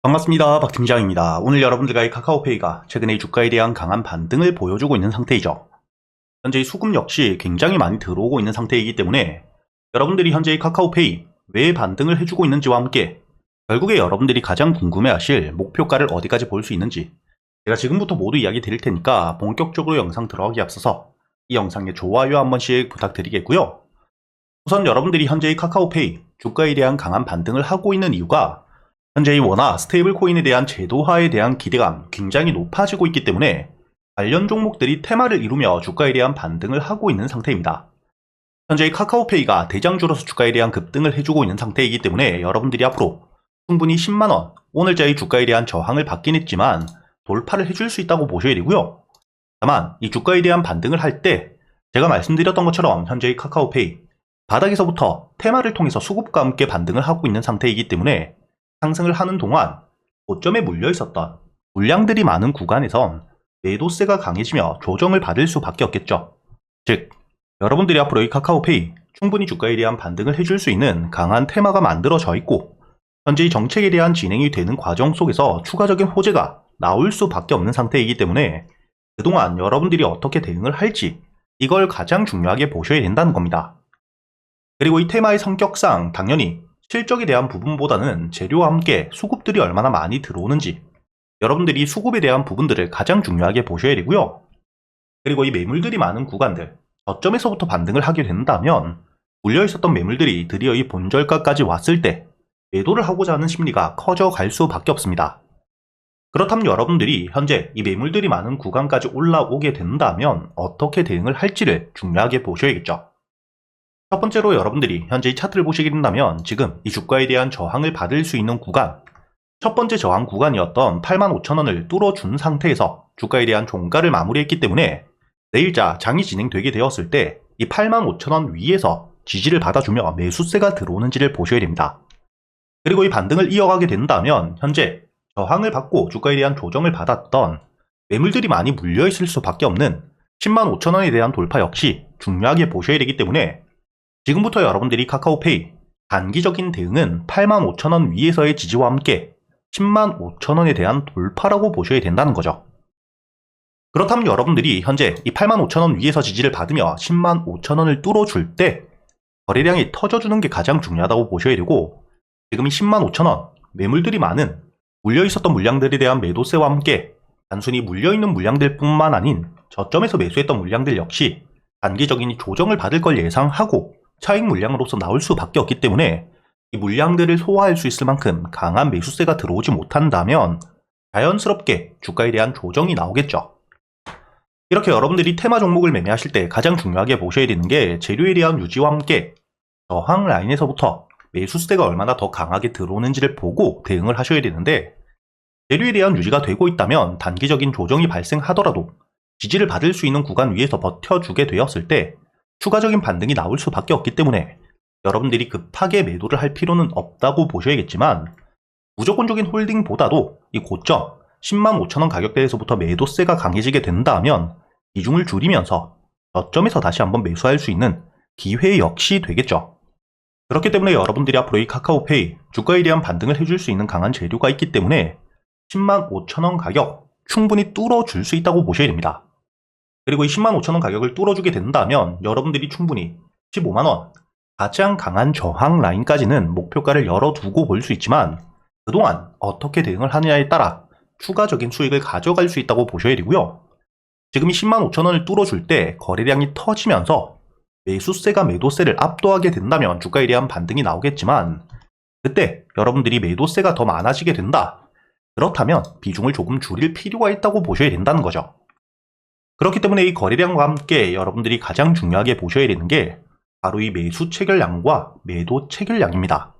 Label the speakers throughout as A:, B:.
A: 반갑습니다. 박 팀장입니다. 오늘 여러분들과의 카카오페이가 최근에 주가에 대한 강한 반등을 보여주고 있는 상태이죠. 현재 수급 역시 굉장히 많이 들어오고 있는 상태이기 때문에 여러분들이 현재 카카오페이 왜 반등을 해주고 있는지와 함께 결국에 여러분들이 가장 궁금해하실 목표가를 어디까지 볼 수 있는지 제가 지금부터 모두 이야기 드릴 테니까 본격적으로 영상 들어가기 앞서서 이 영상에 좋아요 한 번씩 부탁드리겠고요. 우선 여러분들이 현재 카카오페이 주가에 대한 강한 반등을 하고 있는 이유가 현재 워낙 스테이블 코인에 대한 제도화에 대한 기대감 굉장히 높아지고 있기 때문에 관련 종목들이 테마를 이루며 주가에 대한 반등을 하고 있는 상태입니다. 현재 카카오페이가 대장주로서 주가에 대한 급등을 해주고 있는 상태이기 때문에 여러분들이 앞으로 충분히 10만원, 오늘자의 주가에 대한 저항을 받긴 했지만 돌파를 해줄 수 있다고 보셔야 되고요. 다만 이 주가에 대한 반등을 할 때 제가 말씀드렸던 것처럼 현재의 카카오페이 바닥에서부터 테마를 통해서 수급과 함께 반등을 하고 있는 상태이기 때문에 상승을 하는 동안 고점에 물려 있었던 물량들이 많은 구간에선 매도세가 강해지며 조정을 받을 수밖에 없겠죠. 즉, 여러분들이 앞으로 이 카카오페이 충분히 주가에 대한 반등을 해줄 수 있는 강한 테마가 만들어져 있고 현재 이 정책에 대한 진행이 되는 과정 속에서 추가적인 호재가 나올 수밖에 없는 상태이기 때문에 그동안 여러분들이 어떻게 대응을 할지 이걸 가장 중요하게 보셔야 된다는 겁니다. 그리고 이 테마의 성격상 당연히 실적에 대한 부분보다는 재료와 함께 수급들이 얼마나 많이 들어오는지 여러분들이 수급에 대한 부분들을 가장 중요하게 보셔야 되고요. 그리고 이 매물들이 많은 구간들 저점에서부터 반등을 하게 된다면 물려있었던 매물들이 드디어 이 본절가까지 왔을 때 매도를 하고자 하는 심리가 커져갈 수밖에 없습니다. 그렇다면 여러분들이 현재 이 매물들이 많은 구간까지 올라오게 된다면 어떻게 대응을 할지를 중요하게 보셔야겠죠. 첫 번째로 여러분들이 현재 이 차트를 보시게 된다면 지금 이 주가에 대한 저항을 받을 수 있는 구간, 첫 번째 저항 구간이었던 85,000원을 뚫어준 상태에서 주가에 대한 종가를 마무리했기 때문에 내일자 장이 진행되게 되었을 때 이 85,000원 위에서 지지를 받아주며 매수세가 들어오는지를 보셔야 됩니다. 그리고 이 반등을 이어가게 된다면 현재 저항을 받고 주가에 대한 조정을 받았던 매물들이 많이 물려있을 수밖에 없는 105,000원에 대한 돌파 역시 중요하게 보셔야 되기 때문에 지금부터 여러분들이 카카오페이 단기적인 대응은 85,000원 위에서의 지지와 함께 105,000원에 대한 돌파라고 보셔야 된다는 거죠. 그렇다면 여러분들이 현재 이 85,000원 위에서 지지를 받으며 105,000원을 뚫어줄 때 거래량이 터져주는 게 가장 중요하다고 보셔야 되고 지금 이 105,000원 매물들이 많은 물려있었던 물량들에 대한 매도세와 함께 단순히 물려있는 물량들 뿐만 아닌 저점에서 매수했던 물량들 역시 단기적인 조정을 받을 걸 예상하고 차익 물량으로서 나올 수밖에 없기 때문에 이 물량들을 소화할 수 있을 만큼 강한 매수세가 들어오지 못한다면 자연스럽게 주가에 대한 조정이 나오겠죠. 이렇게 여러분들이 테마 종목을 매매하실 때 가장 중요하게 보셔야 되는 게 재료에 대한 유지와 함께 저항 라인에서부터 매수세가 얼마나 더 강하게 들어오는지를 보고 대응을 하셔야 되는데 재료에 대한 유지가 되고 있다면 단기적인 조정이 발생하더라도 지지를 받을 수 있는 구간 위에서 버텨주게 되었을 때 추가적인 반등이 나올 수밖에 없기 때문에 여러분들이 급하게 매도를 할 필요는 없다고 보셔야겠지만 무조건적인 홀딩보다도 이 고점 105,000원 가격대에서부터 매도세가 강해지게 된다면 비중을 줄이면서 저점에서 다시 한번 매수할 수 있는 기회 역시 되겠죠. 그렇기 때문에 여러분들이 앞으로 이 카카오페이 주가에 대한 반등을 해줄 수 있는 강한 재료가 있기 때문에 105,000원 가격 충분히 뚫어줄 수 있다고 보셔야 됩니다. 그리고 이 105,000원 가격을 뚫어주게 된다면 여러분들이 충분히 15만원 가장 강한 저항 라인까지는 목표가를 열어두고 볼 수 있지만 그동안 어떻게 대응을 하느냐에 따라 추가적인 수익을 가져갈 수 있다고 보셔야 되고요. 지금 이 105,000원을 뚫어줄 때 거래량이 터지면서 매수세가 매도세를 압도하게 된다면 주가에 대한 반등이 나오겠지만 그때 여러분들이 매도세가 더 많아지게 된다. 그렇다면 비중을 조금 줄일 필요가 있다고 보셔야 된다는 거죠. 그렇기 때문에 이 거래량과 함께 여러분들이 가장 중요하게 보셔야 되는 게 바로 이 매수 체결량과 매도 체결량입니다.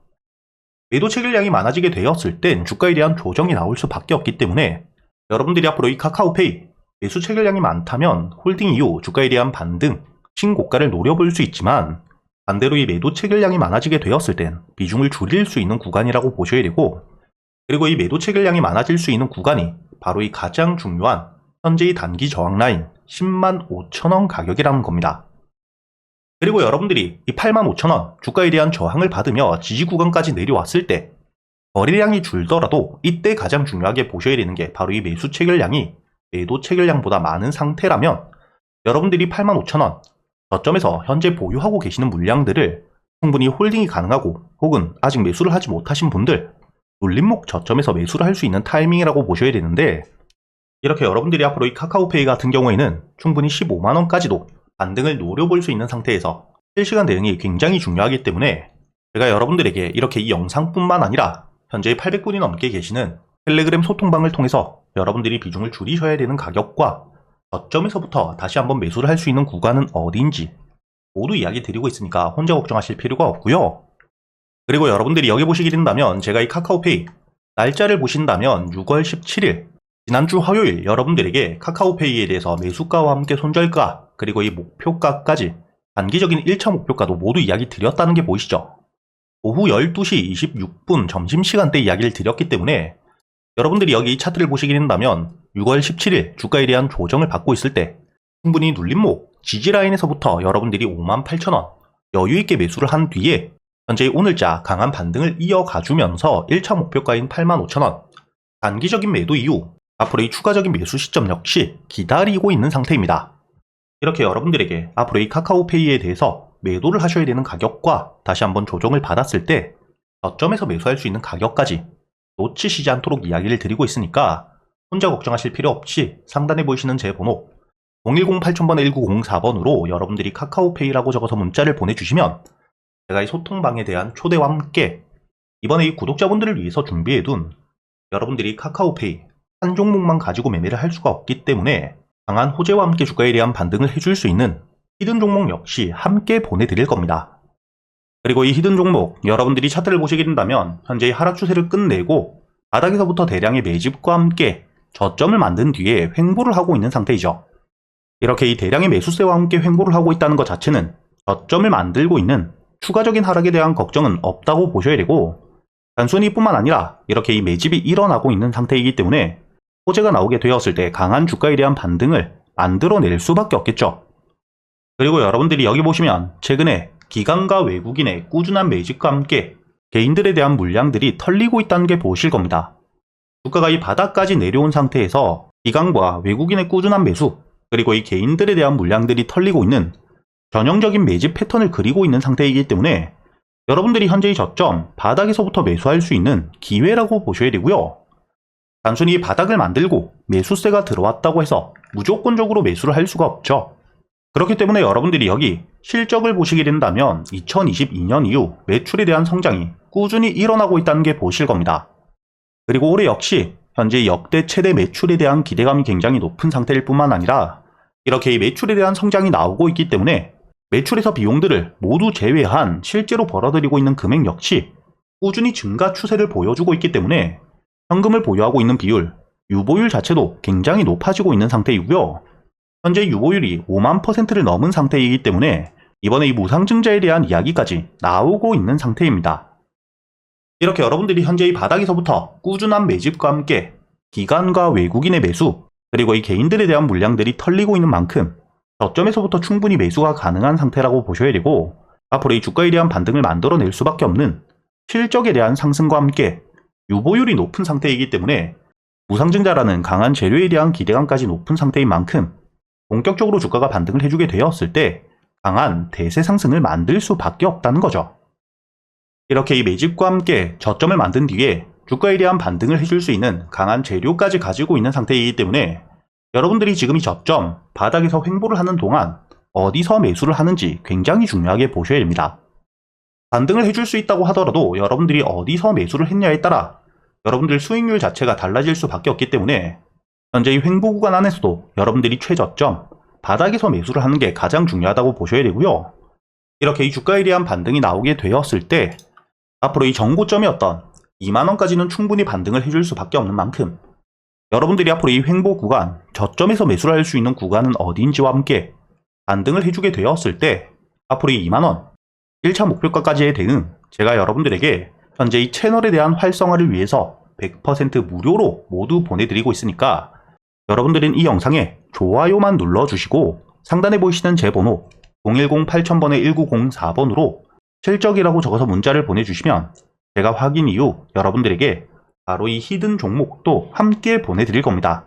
A: 매도 체결량이 많아지게 되었을 땐 주가에 대한 조정이 나올 수밖에 없기 때문에 여러분들이 앞으로 이 카카오페이 매수 체결량이 많다면 홀딩 이후 주가에 대한 반등, 신고가를 노려볼 수 있지만 반대로 이 매도 체결량이 많아지게 되었을 땐 비중을 줄일 수 있는 구간이라고 보셔야 되고 그리고 이 매도 체결량이 많아질 수 있는 구간이 바로 이 가장 중요한 현재의 단기 저항 라인 105,000원 가격이라는 겁니다. 그리고 여러분들이 이 85,000원 주가에 대한 저항을 받으며 지지 구간까지 내려왔을 때 거래량이 줄더라도 이때 가장 중요하게 보셔야 되는 게 바로 이 매수 체결량이 매도 체결량보다 많은 상태라면 여러분들이 85,000원 저점에서 현재 보유하고 계시는 물량들을 충분히 홀딩이 가능하고 혹은 아직 매수를 하지 못하신 분들 눌림목 저점에서 매수를 할 수 있는 타이밍이라고 보셔야 되는데, 이렇게 여러분들이 앞으로 이 카카오페이 같은 경우에는 충분히 15만원까지도 반등을 노려볼 수 있는 상태에서 실시간 대응이 굉장히 중요하기 때문에 제가 여러분들에게 이렇게 이 영상뿐만 아니라 현재 800분이 넘게 계시는 텔레그램 소통방을 통해서 여러분들이 비중을 줄이셔야 되는 가격과 저점에서부터 다시 한번 매수를 할 수 있는 구간은 어디인지 모두 이야기 드리고 있으니까 혼자 걱정하실 필요가 없고요. 그리고 여러분들이 여기 보시게 된다면 제가 이 카카오페이 날짜를 보신다면 6월 17일 지난주 화요일 여러분들에게 카카오페이에 대해서 매수가와 함께 손절가 그리고 이 목표가까지 단기적인 1차 목표가도 모두 이야기 드렸다는 게 보이시죠? 오후 12시 26분 점심시간대 이야기를 드렸기 때문에 여러분들이 여기 이 차트를 보시게 된다면 6월 17일 주가에 대한 조정을 받고 있을 때 충분히 눌림목 지지라인에서부터 여러분들이 58,000원 여유있게 매수를 한 뒤에 현재 오늘자 강한 반등을 이어가주면서 1차 목표가인 85,000원 단기적인 매도 이후 앞으로 이 추가적인 매수 시점 역시 기다리고 있는 상태입니다. 이렇게 여러분들에게 앞으로 이 카카오페이에 대해서 매도를 하셔야 되는 가격과 다시 한번 조정을 받았을 때 저점에서 매수할 수 있는 가격까지 놓치시지 않도록 이야기를 드리고 있으니까 혼자 걱정하실 필요 없이 상단에 보이시는 제 번호 010-8000-1904번으로 여러분들이 카카오페이라고 적어서 문자를 보내주시면 제가 이 소통방에 대한 초대와 함께 이번에 이 구독자분들을 위해서 준비해둔 여러분들이 카카오페이 한 종목만 가지고 매매를 할 수가 없기 때문에 강한 호재와 함께 주가에 대한 반등을 해줄 수 있는 히든 종목 역시 함께 보내드릴 겁니다. 그리고 이 히든 종목 여러분들이 차트를 보시게 된다면 현재 하락 추세를 끝내고 바닥에서부터 대량의 매집과 함께 저점을 만든 뒤에 횡보를 하고 있는 상태이죠. 이렇게 이 대량의 매수세와 함께 횡보를 하고 있다는 것 자체는 저점을 만들고 있는 추가적인 하락에 대한 걱정은 없다고 보셔야 되고, 단순히 이뿐만 아니라 이렇게 이 매집이 일어나고 있는 상태이기 때문에 호재가 나오게 되었을 때 강한 주가에 대한 반등을 만들어낼 수밖에 없겠죠. 그리고 여러분들이 여기 보시면 최근에 기관과 외국인의 꾸준한 매집과 함께 개인들에 대한 물량들이 털리고 있다는 게 보실 겁니다. 주가가 이 바닥까지 내려온 상태에서 기관과 외국인의 꾸준한 매수 그리고 이 개인들에 대한 물량들이 털리고 있는 전형적인 매집 패턴을 그리고 있는 상태이기 때문에 여러분들이 현재의 저점 바닥에서부터 매수할 수 있는 기회라고 보셔야 되고요. 단순히 바닥을 만들고 매수세가 들어왔다고 해서 무조건적으로 매수를 할 수가 없죠. 그렇기 때문에 여러분들이 여기 실적을 보시게 된다면 2022년 이후 매출에 대한 성장이 꾸준히 일어나고 있다는 게 보실 겁니다. 그리고 올해 역시 현재 역대 최대 매출에 대한 기대감이 굉장히 높은 상태일 뿐만 아니라 이렇게 이 매출에 대한 성장이 나오고 있기 때문에 매출에서 비용들을 모두 제외한 실제로 벌어들이고 있는 금액 역시 꾸준히 증가 추세를 보여주고 있기 때문에 현금을 보유하고 있는 비율, 유보율 자체도 굉장히 높아지고 있는 상태이고요. 현재 유보율이 5만%를 넘은 상태이기 때문에 이번에 이 무상증자에 대한 이야기까지 나오고 있는 상태입니다. 이렇게 여러분들이 현재 이 바닥에서부터 꾸준한 매집과 함께 기관과 외국인의 매수 그리고 이 개인들에 대한 물량들이 털리고 있는 만큼 저점에서부터 충분히 매수가 가능한 상태라고 보셔야 되고, 앞으로 이 주가에 대한 반등을 만들어낼 수밖에 없는 실적에 대한 상승과 함께 유보율이 높은 상태이기 때문에 무상증자라는 강한 재료에 대한 기대감까지 높은 상태인 만큼 본격적으로 주가가 반등을 해주게 되었을 때 강한 대세 상승을 만들 수밖에 없다는 거죠. 이렇게 이 매집과 함께 저점을 만든 뒤에 주가에 대한 반등을 해줄 수 있는 강한 재료까지 가지고 있는 상태이기 때문에 여러분들이 지금 이 저점 바닥에서 횡보를 하는 동안 어디서 매수를 하는지 굉장히 중요하게 보셔야 됩니다. 반등을 해줄 수 있다고 하더라도 여러분들이 어디서 매수를 했냐에 따라 여러분들 수익률 자체가 달라질 수밖에 없기 때문에 현재 이 횡보 구간 안에서도 여러분들이 최저점 바닥에서 매수를 하는 게 가장 중요하다고 보셔야 되고요. 이렇게 이 주가에 대한 반등이 나오게 되었을 때 앞으로 이 정고점이었던 2만원까지는 충분히 반등을 해줄 수밖에 없는 만큼 여러분들이 앞으로 이 횡보 구간, 저점에서 매수를 할 수 있는 구간은 어디인지와 함께 반등을 해주게 되었을 때 앞으로 이 2만원, 1차 목표가까지의 대응, 제가 여러분들에게 현재 이 채널에 대한 활성화를 위해서 100% 무료로 모두 보내드리고 있으니까 여러분들은 이 영상에 좋아요만 눌러주시고 상단에 보이시는 제 번호 010-8000-1904번으로 실적이라고 적어서 문자를 보내주시면 제가 확인 이후 여러분들에게 바로 이 히든 종목도 함께 보내드릴 겁니다.